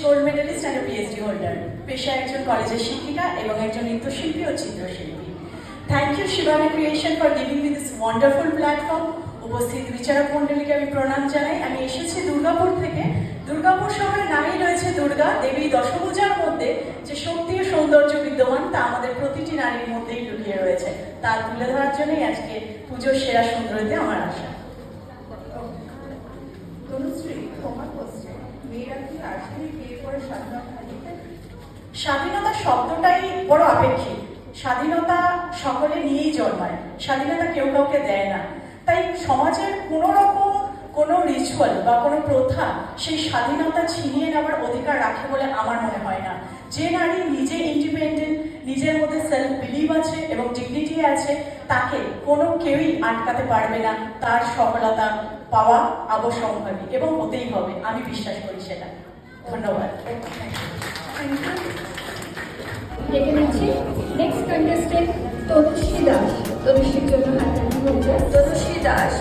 Gold medalist and PhD holder, পেশায় একজন কলেজের শিক্ষিকা এবং একজন নৃত্যশিল্পী ও চিত্রশিল্পী। Thank you Shivani creation for giving me this wonderful platform. উপস্থিত বিচারক মণ্ডলীকে আমি প্রণাম জানাই। আমি এসেছি দুর্গাপুর থেকে। দুর্গাপুর শহরের নামেই রয়েছে দুর্গা দেবী দশভুজার মধ্যে যে শক্তি ও সৌন্দর্য বিদ্যমান, তা আমাদের প্রতিটি নারীর মধ্যেই লুকিয়ে রয়েছে। তা তুলে ধরার জন্যই আজকে পুজোর সেরা সুন্দরীতে আমার আশা। স্বাধীনতা শব্দটাই বড় আপেক্ষিক। স্বাধীনতা সকলে নিয়েই জন্মায়, স্বাধীনতা কেউ কাউকে দেয় না। তাই সমাজের কোনো রিচুয়াল বা কোনো প্রথা সেই স্বাধীনতা ছিনিয়ে নেওয়ার অধিকার রাখে বলে আমার মনে হয় না। যে নারী নিজে ইন্ডিপেন্ডেন্ট, নিজের মধ্যে সেলফ বিলিভ আছে এবং ডিগনিটি আছে, তাকে কেউই আটকাতে পারবে না তার সফলতা পাওয়া অবশ্যম্ভাবী এবং হতেই হবে। আমি বিশ্বাস করি সেটা। ধন্যবাদ। ডেকে নিচ্ছি নেক্সট কন্টেস্টেন্ট তনুশ্রী দাস। তনুশ্রীর জন্য হাততালি হচ্ছে। তনুশ্রী দাস